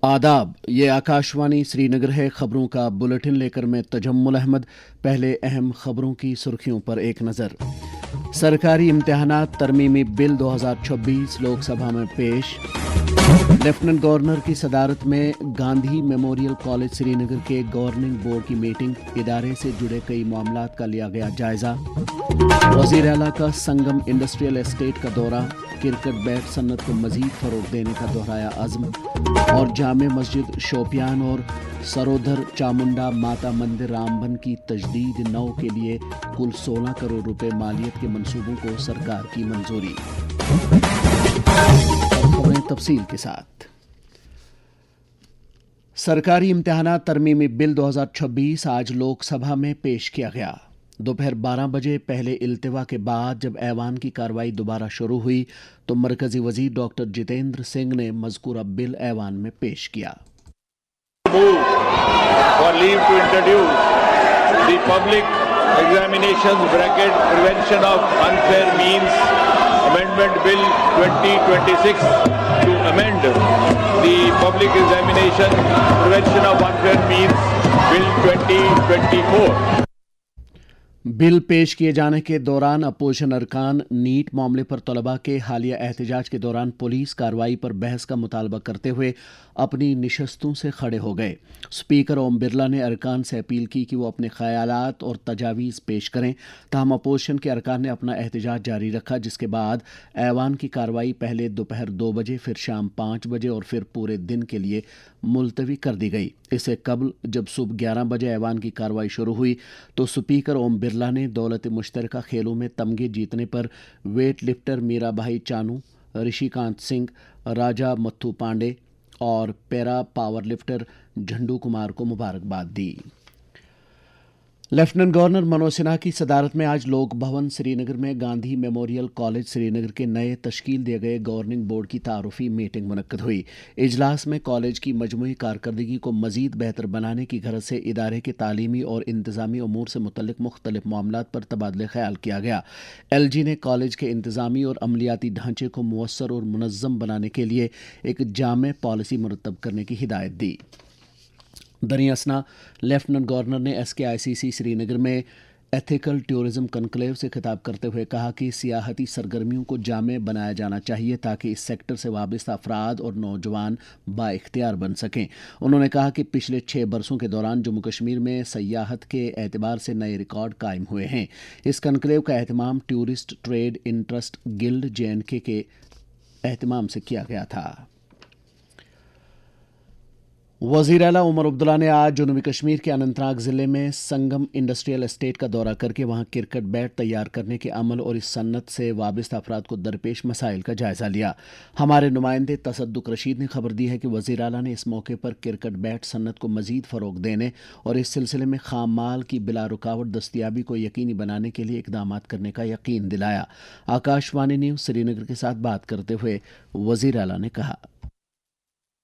आदाब, ये आकाशवाणी श्रीनगर है। खबरों का बुलेटिन लेकर मैं तजम्मुल अहमद। पहले अहम खबरों की सुर्खियों पर एक नज़र। सरकारी इम्तिहानात तरमीमी बिल 2026 लोकसभा में पेश। लेफ्टिनेंट गवर्नर की सदारत में गांधी मेमोरियल कॉलेज श्रीनगर के गवर्निंग बोर्ड की मीटिंग। इदारे से जुड़े कई मामलात का लिया गया जायजा। वज़ीर आला का संगम इंडस्ट्रियल एस्टेट का दौरा। क्रिकेट बैट सन्नत को मजीद फरोग देने का दोहराया अज़्म। और जामे मस्जिद शोपियान और सरोधर चामुंडा माता मंदिर रामबन की तजदीद नौ के लिए कुल 16 करोड़ रुपए मालियत के मंसूबों को सरकार की मंजूरी। खबरें तफसील के साथ। सरकारी इम्तिहानात तरमीमी बिल 2026 आज लोकसभा में पेश किया गया। दोपहर 12 बजे पहले इल्तिवा के बाद जब ऐवान की कार्रवाई दोबारा शुरू हुई तो मरकजी वजीर डॉक्टर जितेंद्र सिंह ने मज़कूरा बिल ऐवान में पेश किया। For leave to introduce the public examinations bracket prevention of unfair means amendment bill 2026 to amend the public examination prevention of unfair means bill 2024। Bill पेश किए जाने के दौरान अपोजिशन अरकान नीट मामले पर तलबा के हालिया एहतजाज के दौरान पुलिस कार्रवाई पर बहस का मुतालबा करते हुए अपनी निशस्तों से खड़े हो गए। स्पीकर ओम बिरला ने अरकान से अपील की कि वो अपने ख्यालात और तजावीज़ पेश करें। ताहम अपोजिशन के अरकान ने अपना एहतजाज जारी रखा, जिसके बाद ऐवान की कार्रवाई पहले दोपहर 2 बजे, फिर शाम 5 बजे और फिर पूरे दिन के लिए मुलतवी कर दी गई। इससे कबल जब सुबह 11 बजे ऐवान की कार्रवाई शुरू हुई तो स्पीकर ओम बिरला ने दौलत मुश्तरका खेलों में तमगे जीतने पर वेट लिफ्टर मीरा भाई चानू, ऋषिकांत सिंह, राजा मत्थू पांडे और पैरा पावर लिफ्टर झंडू कुमार को मुबारकबाद दी। लेफ्टिनेंट गवर्नर मनोज सिन्हा की सदारत में आज लोक भवन श्रीनगर में गांधी मेमोरियल कॉलेज श्रीनगर के नए तश्कील दिए गए गवर्निंग बोर्ड की तारुफी मीटिंग मुनक्कद हुई। इजलास में कॉलेज की मजमूई कारकर्दगी को मजीद बेहतर बनाने की गरज से इदारे के तालीमी और इंतजामी उमूर से मुतल्लिक मुख्तलिफ मामलात पर तबादले ख्याल किया गया। LG ने कॉलेज के इंतजामी और अमलियाती ढांचे को मुअस्सर और मुनज़्ज़म बनाने के लिए एक जामे पॉलिसी मुरतब करने की हिदायत दी। दरियासना लेफ्टिनेंट गवर्नर ने SKICC श्रीनगर में एथिकल टूरिज्म कन्क्लेव से खिताब करते हुए कहा कि सियाहती सरगर्मियों को जामे बनाया जाना चाहिए ताकि इस सेक्टर से वाबस्ता अफराद और नौजवान बाइख्तियार बन सकें। उन्होंने कहा कि पिछले 6 बरसों के दौरान जम्मू कश्मीर में सयाहत के एतबार से नए रिकॉर्ड कायम हुए हैं। इस कन्क्लेव का एहतमाम tourist trade interest guild JNK के एहतमाम से किया गया था। वज़ीर आला उमर अब्दुल्ला ने आज जनूबी कश्मीर के अनंतनाग ज़िले में संगम इंडस्ट्रियल एस्टेट का दौरा करके वहां क्रिकेट बैट तैयार करने के अमल और इस सन्नत से वाबस्ता अफराद को दरपेश मसाइल का जायज़ा लिया। हमारे नुमाइंदे तसद्दुक रशीद ने खबर दी है कि वज़ीर आला ने इस मौके पर क्रिकेट बैट सन्नत को मज़ीद फ़रोग देने और इस सिलसिले में खाम माल की बिला रुकावट दस्तियाबी को यकीनी बनाने के लिए इक़दामात करने का यकीन दिलाया। आकाशवाणी न्यूज़ श्रीनगर के साथ बात करते हुए वज़ीर आला ने कहा,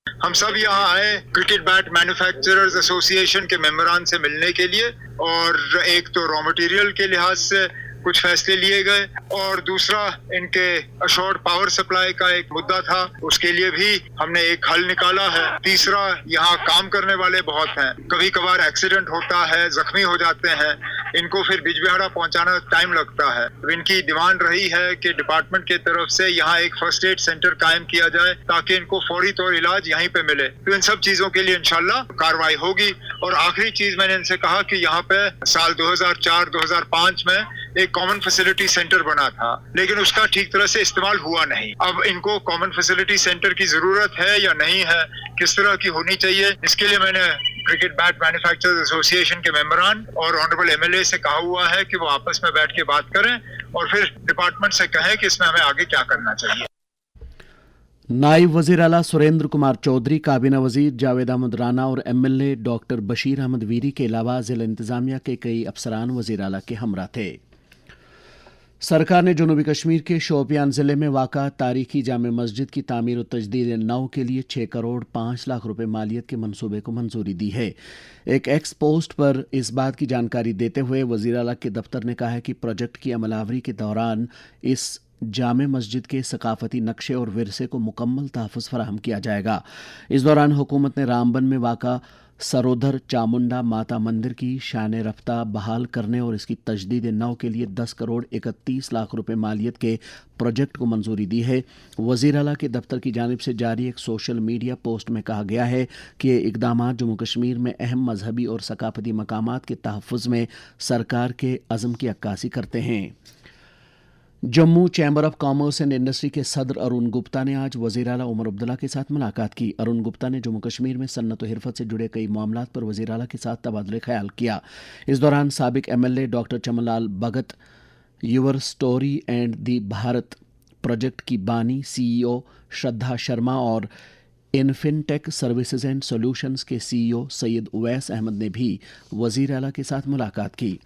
हम सब यहाँ आए क्रिकेट बैट मैन्युफैक्चरर्स एसोसिएशन के मेंबरान से मिलने के लिए, और एक तो रॉ मटेरियल के लिहाज से कुछ फैसले लिए गए और दूसरा इनके अशोर्ड पावर सप्लाई का एक मुद्दा था, उसके लिए भी हमने एक हल निकाला है। तीसरा, यहाँ काम करने वाले बहुत हैं, कभी कभार एक्सीडेंट होता है, जख्मी हो जाते हैं, इनको फिर बिजबिहाड़ा पहुंचाना टाइम लगता है। इनकी डिमांड रही है कि डिपार्टमेंट की तरफ से यहाँ एक फर्स्ट एड सेंटर कायम किया जाए ताकि इनको फौरी तौर इलाज यहीं पे मिले। तो इन सब चीजों के लिए इंशाल्लाह कार्रवाई होगी। और आखिरी चीज मैंने इनसे कहा कि यहाँ पे साल 2004-2005 में एक कॉमन फैसिलिटी सेंटर बना था, लेकिन उसका ठीक तरह से इस्तेमाल हुआ नहीं। अब इनको कॉमन फैसिलिटी सेंटर की जरूरत है या नहीं है, किस तरह की होनी चाहिए, इसके लिए मैंने क्रिकेट बैट मैन्युफैक्चरर्स एसोसिएशन के मेंबरान और ऑनरेबल MLA से कहा हुआ है कि वो आपस में बैठ के बात करें और फिर डिपार्टमेंट से कहें कि इसमें हमें आगे क्या करना चाहिए। नायब वज़ीर आला सुरेंद्र कुमार चौधरी, काबीना वज़ीर जावेद अहमद राना और MLA डॉक्टर बशीर अहमद वीरी के अलावा ज़िला इंतज़ामिया के कई अफसरान वज़ीर आला के हमरा थे। सरकार ने जनूबी कश्मीर के शोपियान ज़िले में वाक़ा तारीखी जामे मस्जिद की तामीर और तजदीद नौ के लिए 6 करोड़ 5 लाख रुपए मालियत के मंसूबे को मंजूरी दी है। एक एक्स पोस्ट पर इस बात की जानकारी देते हुए वज़ीर आला के दफ्तर ने कहा है कि प्रोजेक्ट की अमलावरी के दौरान इस जामे मस्जिद के सकाफती नक्शे और विरसे को मुकम्मल तहफ़्फ़ुज़ फराहम किया जाएगा। इस दौरान हुकूमत ने रामबन में वाक़ा सरोधर चामुंडा माता मंदिर की शान रफ्ता बहाल करने और इसकी तजदीद नौ के लिए 10 करोड़ 31 लाख रुपए मालियत के प्रोजेक्ट को मंजूरी दी है। वज़ीर आला के दफ्तर की जानिब से जारी एक सोशल मीडिया पोस्ट में कहा गया है कि ये इक़दाम जम्मू कश्मीर में अहम मजहबी और सकाफती मकामात के तहफ़्फ़ुज़ में सरकार के अज़म की अक्कासी करते हैं। Jammu chamber of commerce and industry के सदर अरुण गुप्ता ने आज वज़ीर आला उमर अब्दुल्ला के साथ मुलाकात की। अरुण गुप्ता ने जम्मू कश्मीर में सन्नत व हिरफत से जुड़े कई मामलात पर वज़ीर आला के साथ तबादले ख्याल किया। इस दौरान साबिक MLA doctor Chamanlal Bhagat, YourStory and the Bharat project की बानी CEO श्रद्धा शर्मा और इनफिनटेक सर्विसेज एंड सॉल्यूशंस के CEO सैयद उवैस अहमद ने भी वज़ीर आला के साथ मुलाकात की।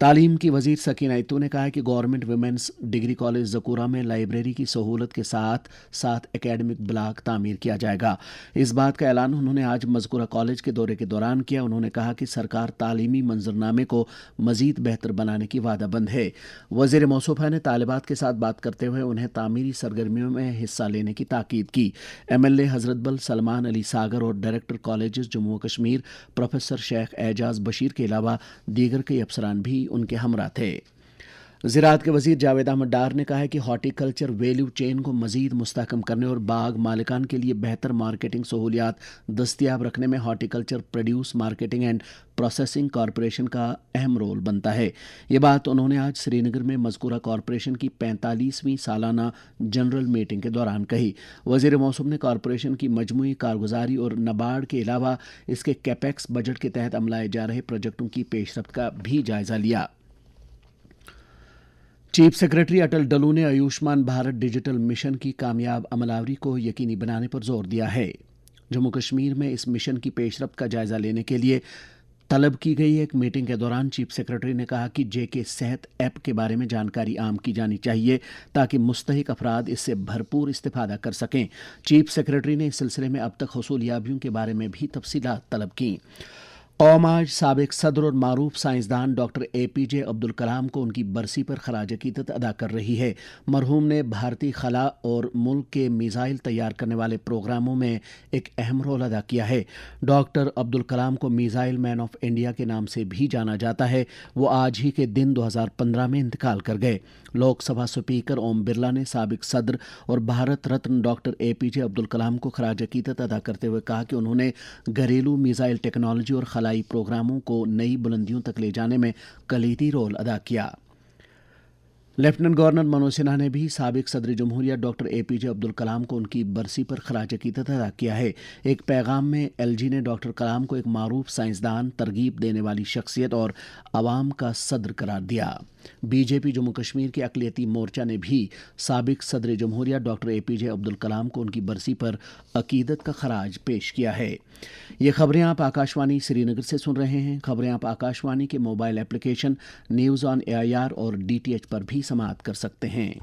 तालीम की वज़ीर सकीना इत्तू ने कहा है कि गवर्नमेंट वुमेंस डिग्री कॉलेज ज़कूरा में लाइब्रेरी की सहूलत के साथ साथ एकेडमिक ब्लॉक तामीर किया जाएगा। इस बात का ऐलान उन्होंने आज मज़कूरा कॉलेज के दौरे के दौरान किया। उन्होंने कहा कि सरकार तालीमी मंजरनामे को मज़ीद बेहतर बनाने की वादाबंद है। वज़ीर मौसूफ़ा ने तालिबात के साथ बात करते हुए उन्हें तामीरी सरगर्मियों में हिस्सा लेने की ताकीद की। MLA हज़रत बल सलमान अली सागर और director colleges Jammu Kashmir professor Sheikh Ejaz Bashir के अलावा दीगर कई अफसरान भी उनके हमरा थे। ज़राअत के वज़ीर जावेद अहमद डार ने कहा है कि हॉर्टिकल्चर वैल्यू चेन को मज़ीद मुस्तहकम करने और बाग मालिकान के लिए बेहतर मार्केटिंग सहूलियात दस्तियाब रखने में horticulture produce marketing and processing corporation का अहम रोल बनता है। ये बात उन्होंने आज श्रीनगर में मज़कूरा कॉरपोरेशन की 45वीं सालाना जनरल मीटिंग के दौरान कही। वज़ीर मौसूम ने कॉरपोरेशन की मजमूई कारगुजारी और नाबार्ड के अलावा इसके कैपेक्स बजट के तहत अमलाए जा रहे प्रोजेक्टों की पेशरफ्त का भी जायज़ा लिया। चीफ सेक्रेटरी अटल डलू ने आयुष्मान भारत डिजिटल मिशन की कामयाब अमलावरी को यकीनी बनाने पर जोर दिया है। जम्मू कश्मीर में इस मिशन की पेशरफ्त का जायज़ा लेने के लिए तलब की गई एक मीटिंग के दौरान चीफ सेक्रेटरी ने कहा कि JK सेहत ऐप के बारे में जानकारी आम की जानी चाहिए ताकि मुस्तहिक अफराद इससे भरपूर इस्तेफादा कर सकें। चीफ सेक्रेटरी ने इस सिलसिले में अब तक हसूलियाबियों के बारे में भी तफसीलात तलब की। कौम आज साबिक सदर और मारूफ साइंसदान डॉक्टर APJ अब्दुल कलाम को उनकी बरसी पर खराज अकीदत अदा कर रही है। मरहूम ने भारतीय खला और मुल्क के मिसाइल तैयार करने वाले प्रोग्रामों में एक अहम रोल अदा किया है। डॉक्टर अब्दुल कलाम को मिसाइल मैन ऑफ इंडिया के नाम से भी जाना जाता है। वो आज ही के दिन 2015 में इंतकाल कर गए। लोकसभा स्पीकर ओम बिरला ने साबिक सदर और भारत रत्न डॉक्टर APJ अब्दुल कलाम को खराज अकीदत अदा करते हुए कहा कि उन्होंने घरेलू मिसाइल टेक्नोलॉजी और खलाई प्रोग्रामों को नई बुलंदियों तक ले जाने में कलीदी रोल अदा किया। लेफ्टिनेंट गवर्नर मनोज सिन्हा ने भी साबिक सदर जमहूरिया डॉक्टर APJ अब्दुल कलाम को उनकी बरसी पर खराज अकीदत अदा किया है। एक पैगाम में LG ने डॉक्टर कलाम को एक मारूफ साइंसदान, तरगीब देने वाली शख्सियत और आवाम का सदर करार दिया। BJP जम्मू कश्मीर के अक़लियती मोर्चा ने भी साबिक सदर जमहूरिया डॉक्टर APJ अब्दुल कलाम को उनकी बरसी पर अकीदत का खराज पेश किया है। ये खबरें आप आकाशवाणी श्रीनगर से सुन रहे हैं। खबरें आप आकाशवाणी के mobile application news on AIR और DTH पर भी समाअत कर सकते हैं।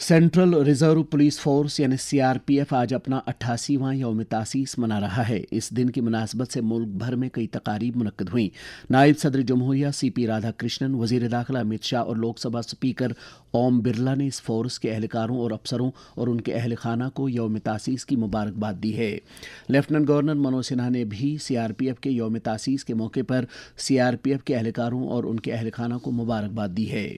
सेंट्रल रिजर्व पुलिस फोर्स यानी CRPF आज अपना 88वां यौम तासीस मना रहा है। इस दिन की मुनासबत से मुल्क भर में कई तकारीब मुनक्कद हुई। नायब सदर जमहूरिया CP राधाकृष्णन, वज़ीर दाखिला अमित शाह और लोकसभा स्पीकर ओम बिरला ने इस फोर्स के एहलकारों और अफसरों और उनके अहल खाना को यौम तासीस की मुबारकबाद दी है। लेफ्टिनेंट गवर्नर मनोज सिन्हा ने भी CRPF के यौम तासीस के मौके पर CRPF के एहलकारों और उनके अहल खाना को मुबारकबाद दी है।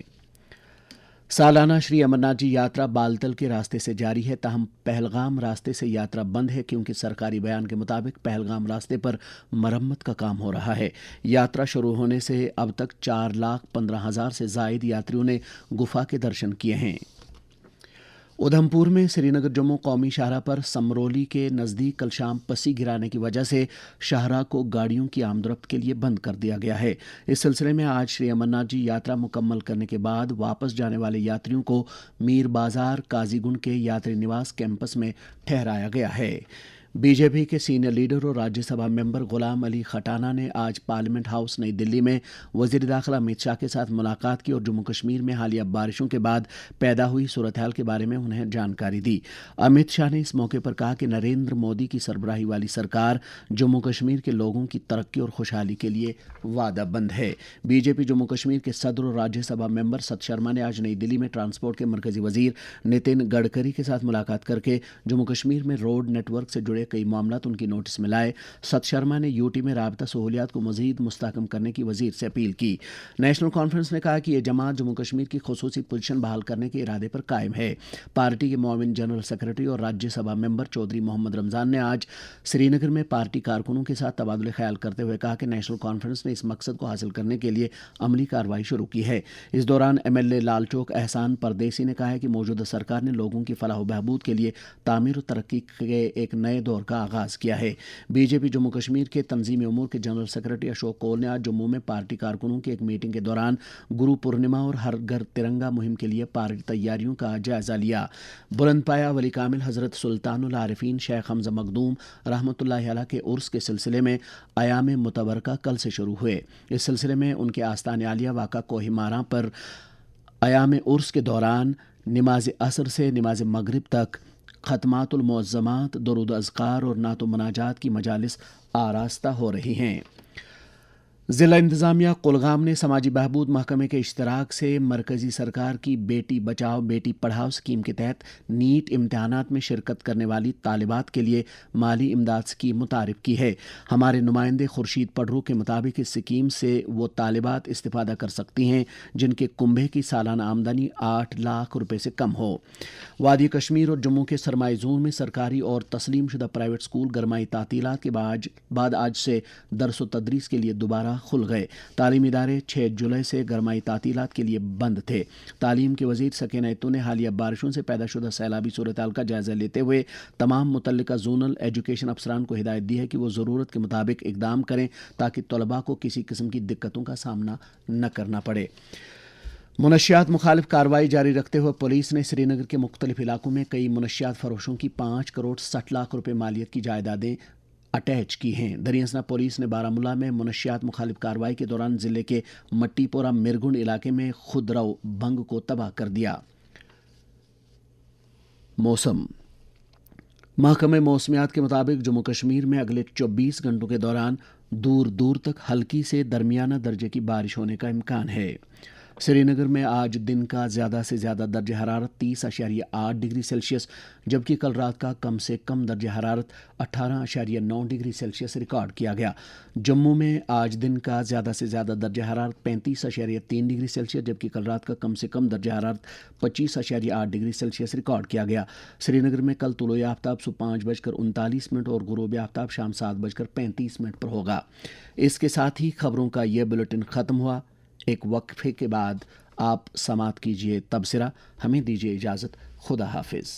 सालाना श्री अमरनाथ जी यात्रा बालतल के रास्ते से जारी है, ताहम पहलगाम रास्ते से यात्रा बंद है क्योंकि सरकारी बयान के मुताबिक पहलगाम रास्ते पर मरम्मत का काम हो रहा है। यात्रा शुरू होने से अब तक 4,15,000 से जायद यात्रियों ने गुफा के दर्शन किए हैं। उधमपुर में श्रीनगर जम्मू कौमी शाहरा पर समरोली के नज़दीक कल शाम पसी गिराने की वजह से शाहरा को गाड़ियों की आमदरफ्त के लिए बंद कर दिया गया है। इस सिलसिले में आज श्री अमरनाथ जी यात्रा मुकम्मल करने के बाद वापस जाने वाले यात्रियों को मीर बाजार काजीगुंड के यात्री निवास कैंपस में ठहराया गया है। बी जे पी के सीनियर लीडर और राज्यसभा मेंबर गुलाम अली खटाना ने आज पार्लियामेंट हाउस नई दिल्ली में वजीर दाखिला अमित शाह के साथ मुलाकात की और जम्मू कश्मीर में हालिया बारिशों के बाद पैदा हुई सूरत हाल के बारे में उन्हें जानकारी दी। अमित शाह ने इस मौके पर कहा कि नरेंद्र मोदी की सरबराही वाली सरकार जम्मू कश्मीर के लोगों की तरक्की और खुशहाली के लिए वादाबंद है। बीजेपी जम्मू कश्मीर के सदर और राज्यसभा मेंबर सत शर्मा ने आज नई दिल्ली में ट्रांसपोर्ट के मरकजी वजीर नितिन गडकरी के साथ मुलाकात करके जम्मू कश्मीर में रोड नेटवर्क से जुड़े कई मामला उनकी नोटिस में लाए। सत शर्मा ने यूटी में राबता सहूलियात को मजीद मुस्तहकम करने की वजीर से अपील की। नेशनल कॉन्फ्रेंस ने कहा कि यह जमात जम्मू कश्मीर की खुसूसी पोजीशन बहाल करने के इरादे पर कायम है। पार्टी के मुआविन जनरल सेक्रेटरी और राज्यसभा मेंबर चौधरी मोहम्मद रमजान ने आज श्रीनगर में पार्टी कारकुनों के साथ तबादले ख्याल करते हुए कहा कि नेशनल कॉन्फ्रेंस ने इस मकसद को हासिल करने के लिए अमली कार्रवाई शुरू की है। इस दौरान MLA लालचौक एहसान परदेसी ने कहा है कि मौजूदा सरकार ने लोगों की फलाह व बहबूद के लिए तामीर और तरक्की के एक नए दौर का आगाज किया है। बीजेपी जम्मू कश्मीर के तंजीमी उमूर के जनरल सेक्रेटरी अशोक कौल ने आज जम्मू में पार्टी कारकुनों की एक मीटिंग के दौरान गुरु पूर्णिमा और हर घर तिरंगा मुहिम के लिए पार्टी तैयारियों का जायजा लिया। बुलंदपाया वली कामिल हजरत सुल्तानुल आरिफीन शेख हमजा मखदूम रहमतुल्लाहि अलैह के उर्स के सिलसिले में अयाम मुतबरका कल से शुरू हुए। इस सिलसिले में उनके आस्तान आलिया वाक़ा कोहिमारा पर अयाम उर्स के दौरान नमाज असर से नमाज मगरिब तक खतमातुल मुअज़्ज़मात, दुरूद अज़कार और नातो मनाजात की मजालिस आरास्ता हो रही हैं। ज़िला इंतज़ामिया कुलगाम ने समाजी बहबूद महकमे के इश्तराक से मरकज़ी सरकार की बेटी बचाओ बेटी पढ़ाओ स्कीम के तहत नीट इम्तहानात में शिरकत करने वाली तालिबात के लिए माली इमदाद स्कीम मुतारिफ की है। हमारे नुमाइंदे खुर्शीद पडरू के मुताबिक इस स्कीम से वो तालिबात इस्तिफ़ादा कर सकती हैं जिनके कुंभे की सालाना आमदनी 8 लाख रुपये से कम हो। वादी कश्मीर और जम्मू के सरमाई जोन में सरकारी और तस्लीम शुदा प्राइवेट स्कूल गरमाई तातीलात के बाद आज से दरस व तदरीस के लिए दोबारा खुल गए। तालीमी इदारे 6 जुलाई से गरमाई तातीलात के लिए बंद थे। तालीम के वजीर सकीना इत्तू ने हालिया बारिशों से पैदा शुदा सैलाबी सूरत हाल का जायजा लेते हुए तमाम मुतल्लिका जोनल एजुकेशन अफसरान को हिदायत दी है कि वो ज़रूरत के मुताबिक इकदाम करें ताकि तलबा को किसी किस्म की दिक्कतों का सामना न करना पड़े। मुनशियात मुखालिफ कार्रवाई जारी रखते हुए पुलिस ने श्रीनगर के मुख्तलिफ इलाकों में कई मुनशियात फरोशों की 5 करोड़ 60 लाख रुपये मालियत की जायदादें अटैच की हैं। दरियासना पुलिस ने बारामूला में मुनशियात मुखालिफ कार्रवाई के दौरान ज़िले के मट्टीपोरा मिरगुंड इलाके में खुदरव भंग को तबाह कर दिया। मौसम महकमे मौसमियात के मुताबिक जम्मू कश्मीर में अगले 24 घंटों के दौरान दूर दूर तक हल्की से दरमियाना दर्जे की बारिश होने का इम्कान है। श्रीनगर में आज दिन का ज़्यादा से ज़्यादा दर्जा हरारत 30.8 डिग्री सेल्सियस जबकि कल रात का कम से कम दर्जा हरारत 18.9 डिग्री सेल्सियस रिकॉर्ड किया गया। जम्मू में आज दिन का ज़्यादा से ज़्यादा दर्जा हरारत 35.3 डिग्री सेल्सियस जबकि कल रात का कम से कम दर्जा हरारत 25.8 डिग्री सेल्सियस रिकॉर्ड किया गया। श्रीनगर में कल तुलो आफ्ताब सुबह 5:39 और गुरूब आफ्ताब शाम 7:35 पर होगा। इसके साथ ही खबरों का यह बुलेटिन ख़त्म हुआ। एक वक्फे के बाद आप समात कीजिए तबसरा। हमें दीजिए इजाज़त। खुदा हाफिज़।